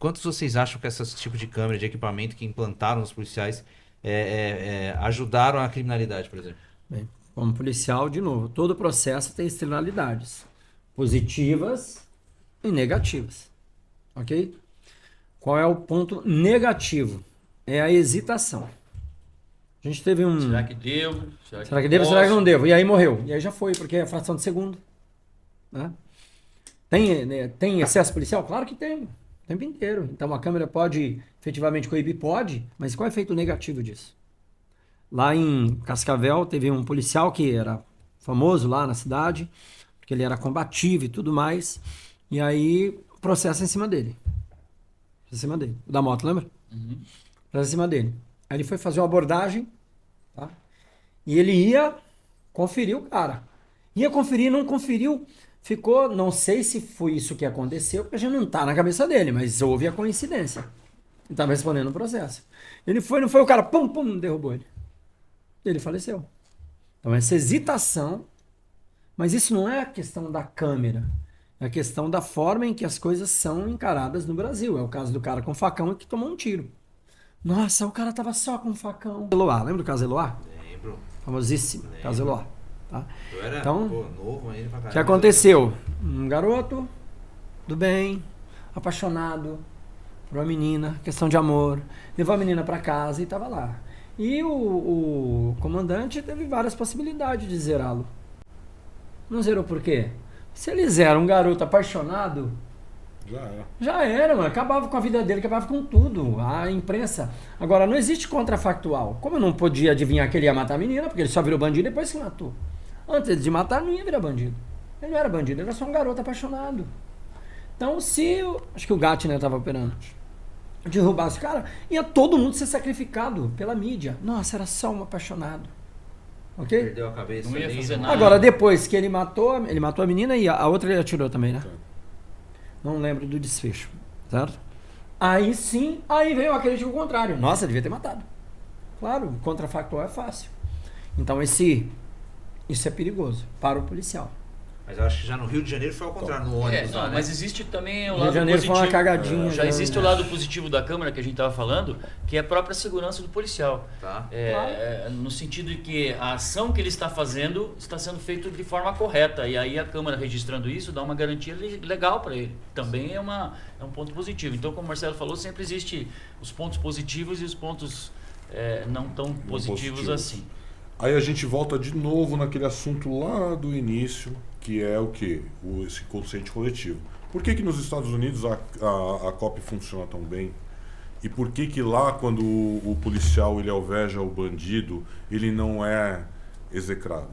quantos vocês acham que esse tipo de câmera, de equipamento que implantaram nos policiais ajudaram a criminalidade, por exemplo? Bem, como policial, de novo, todo processo tem externalidades positivas e negativas, ok? Qual é o ponto negativo? É a hesitação. A gente teve um... Será que devo? Será que devo? Será que não devo? E aí morreu. E aí já foi, porque é fração de segundo. Né? Tem excesso policial? Claro que tem. O tempo inteiro. Então a câmera pode efetivamente coibir? Pode. Mas qual é o efeito negativo disso? Lá em Cascavel teve um policial que era famoso lá na cidade, porque ele era combativo e tudo mais. E aí, processo em cima dele. Em cima dele. O da moto, lembra? Uhum. Processo em cima dele. Aí ele foi fazer uma abordagem, tá? E ele ia conferir o cara. Ia conferir, não conferiu. Ficou, não sei se foi isso que aconteceu, porque a gente não tá na cabeça dele, mas houve a coincidência. Ele estava respondendo o processo. Ele foi, não foi, o cara, pum, pum, derrubou ele. Ele faleceu. Então, essa hesitação, mas isso não é a questão da câmera, é a questão da forma em que as coisas são encaradas no Brasil. É o caso do cara com facão que tomou um tiro. Nossa, o cara tava só com facão. Eloá, lembra do caso Eloá? Lembro. Famosíssimo, caso Eloá. Tá? Eu era Então, novo ainda pra o caramba. que aconteceu? Um garoto do bem, apaixonado por uma menina, questão de amor, levou a menina para casa e estava lá. E o comandante teve várias possibilidades de zerá-lo. Não zerou por quê? Se ele zera um garoto apaixonado, já era, mano. Acabava com a vida dele, acabava com tudo. A imprensa. Agora, não existe contrafactual. Como eu não podia adivinhar que ele ia matar a menina, porque ele só virou bandido depois que matou. Antes de matar, não ia virar bandido. Ele não era bandido, ele era só um garoto apaixonado. Então, se acho que o Gatner estava operando, derrubasse o cara, ia todo mundo ser sacrificado pela mídia. Nossa, era só um apaixonado. Ok? Perdeu a cabeça. Não ia ali, fazer não- nada. Agora, depois que ele matou a menina e a outra ele atirou também, né? Não lembro do desfecho, certo? Aí sim, aí veio a crítica ao contrário. Nossa, devia ter matado. Claro, o contrafactual é fácil. Então isso é perigoso para o policial. Mas eu acho que já no Rio de Janeiro foi ao contrário, no ônibus lá, né? Mas existe também o Rio lado de Janeiro positivo. foi uma cagadinha. Já né? existe o lado positivo da câmera que a gente estava falando, que é a própria segurança do policial. Tá. No sentido de que a ação que ele está fazendo está sendo feita de forma correta. E aí a câmera registrando isso dá uma garantia legal para ele. Também é um ponto positivo. Então, como o Marcelo falou, sempre existe os pontos positivos e os pontos não tão positivos assim. Aí a gente volta de novo naquele assunto lá do início, que é o quê? Esse consciente coletivo. Por que nos Estados Unidos a COP funciona tão bem? E por que lá, quando o policial ele alveja o bandido, ele não é execrado?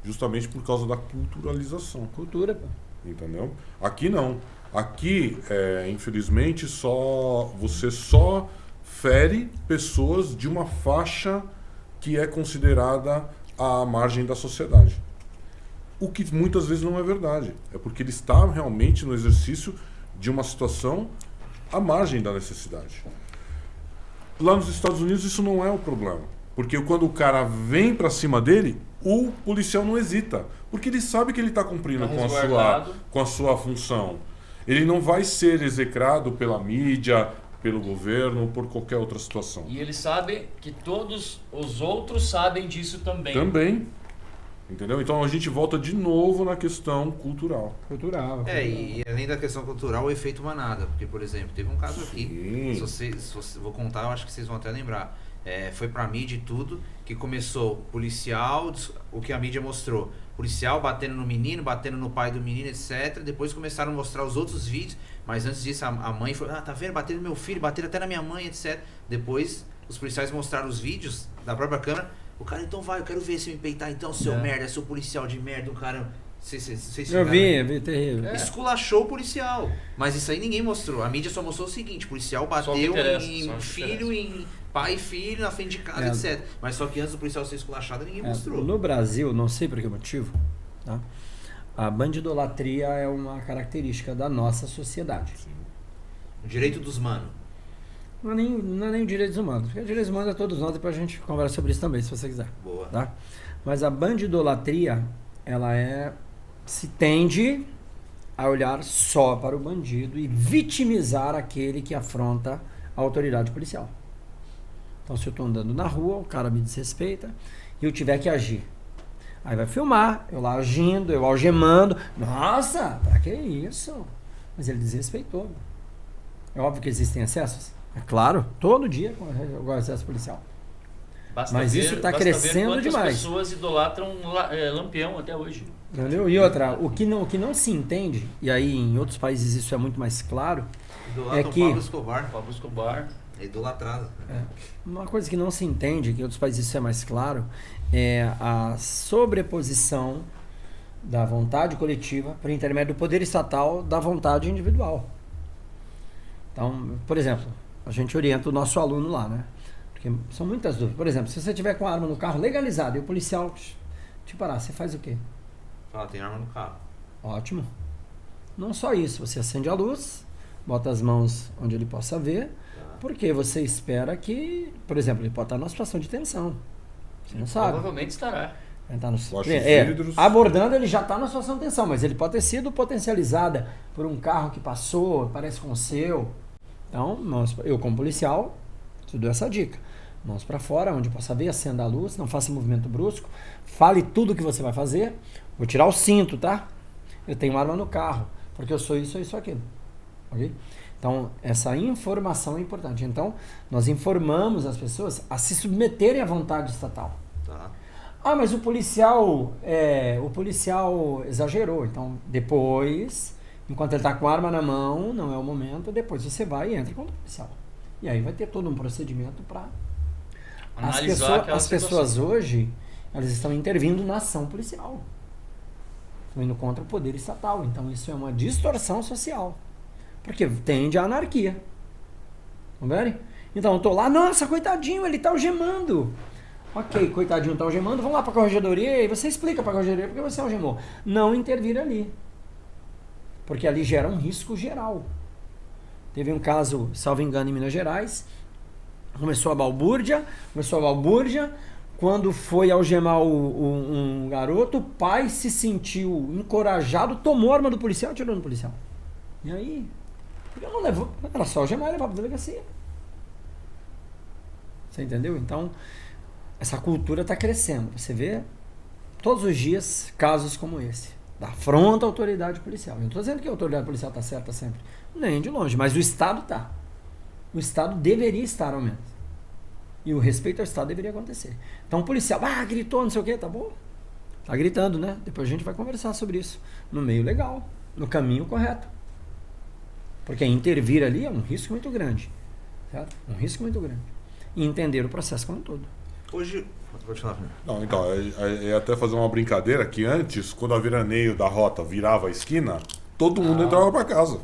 Justamente por causa da culturalização. Cultura, pô. Entendeu? Aqui não. Aqui, infelizmente, você só fere pessoas de uma faixa que é considerada à margem da sociedade. O que muitas vezes não é verdade. É porque ele está realmente no exercício de uma situação à margem da necessidade. Lá nos Estados Unidos isso não é o problema. Porque quando o cara vem para cima dele, o policial não hesita. Porque ele sabe que ele está cumprindo Tá resguardado. com a sua função. Ele não vai ser execrado pela mídia, pelo governo ou por qualquer outra situação. E ele sabe que todos os outros sabem disso também. Também. Entendeu? Então a gente volta de novo na questão cultural. Cultural. E além da questão cultural, o efeito manada. Porque, por exemplo, teve um caso aqui, vou contar, eu acho que vocês vão até lembrar. Foi pra mídia e tudo, que começou policial, o que a mídia mostrou. Policial batendo no menino, batendo no pai do menino, etc. Depois começaram a mostrar os outros vídeos, mas antes disso a mãe falou, tá vendo, bateram no meu filho, bateram até na minha mãe, etc. Depois os policiais mostraram os vídeos da própria câmera. O cara, então vai, eu quero ver se me peitar então, seu merda, seu policial de merda, o cara... Eu vi, terrível. Esculachou o policial. Mas isso aí ninguém mostrou. A mídia só mostrou o seguinte: policial bateu em filho, em pai e filho, na frente de casa, etc. Mas só que antes do policial ser esculachado, ninguém mostrou. No Brasil, não sei por que motivo, tá? A bandidolatria é uma característica da nossa sociedade. O direito dos manos. Não é nem o direitos humanos. Porque direitos humanos é todos nós, depois a gente conversa sobre isso também, se você quiser. Boa. Tá? Mas a bandidolatria, ela se tende a olhar só para o bandido e vitimizar aquele que afronta a autoridade policial. Então, se eu estou andando na rua, o cara me desrespeita e eu tiver que agir. Aí vai filmar, eu lá agindo, eu algemando. Nossa, pra que isso? Mas ele desrespeitou. É óbvio que existem excessos. É claro, todo dia com acesso policial. Mas isso está crescendo demais. As pessoas idolatram Lampião até hoje. Entendeu? E outra, o que não se entende, e aí em outros países isso é muito mais claro, é que... Pablo Escobar. É idolatrado. Uma coisa que não se entende, que em outros países isso é mais claro, é a sobreposição da vontade coletiva por intermédio do poder estatal da vontade individual. Então, por exemplo, a gente orienta o nosso aluno lá, né? Porque são muitas dúvidas. Por exemplo, se você tiver com a arma no carro legalizada e o policial te parar, você faz o quê? Fala, tem arma no carro. Ótimo. Não só isso, você acende a luz, bota as mãos onde ele possa ver, porque você espera que, por exemplo, ele pode estar numa situação de tensão. Você não sabe. Provavelmente estará. Ele tá abordando, ele já está na situação de tensão, mas ele pode ter sido potencializada por um carro que passou, parece com o seu. Então, eu como policial, te dou essa dica. Mãos para fora, onde possa ver, acenda a luz, não faça movimento brusco, fale tudo o que você vai fazer. Vou tirar o cinto, tá? Eu tenho arma no carro, porque eu sou isso, aquilo. Ok? Então, essa informação é importante. Então, nós informamos as pessoas a se submeterem à vontade estatal. Tá. Ah, mas o policial exagerou. Então, depois, enquanto ele está com a arma na mão, não é o momento, depois você vai e entra contra o policial. E aí vai ter todo um procedimento para... As pessoas hoje, elas estão intervindo na ação policial. Estão indo contra o poder estatal. Então, isso é uma distorção social. Porque tende à anarquia. Não vê? Então, eu estou lá, nossa, coitadinho, ele está algemando. Ok, coitadinho, está algemando, vamos lá para a corregedoria e você explica para a corregedoria porque você algemou. Não intervir ali. Porque ali gera um risco geral. Teve um caso, salvo engano, em Minas Gerais. Começou a balbúrdia. Quando foi algemar um garoto, o pai se sentiu encorajado, tomou a arma do policial e atirou no policial. E aí? Porque não levou. Era só algemar e levar para a delegacia. Você entendeu? Então, essa cultura está crescendo. Você vê todos os dias casos como esse. Da afronta à autoridade policial. Eu não estou dizendo que a autoridade policial está certa sempre. Nem de longe. Mas o Estado está. O Estado deveria estar, ao menos. E o respeito ao Estado deveria acontecer. Então o policial, gritou, não sei o quê, tá bom? Tá gritando, né? Depois a gente vai conversar sobre isso. No meio legal. No caminho correto. Porque intervir ali é um risco muito grande. Certo? Um risco muito grande. E entender o processo como um todo. Hoje... Não, então, é até fazer uma brincadeira que antes, quando a veraneio da rota virava a esquina, todo mundo entrava para casa.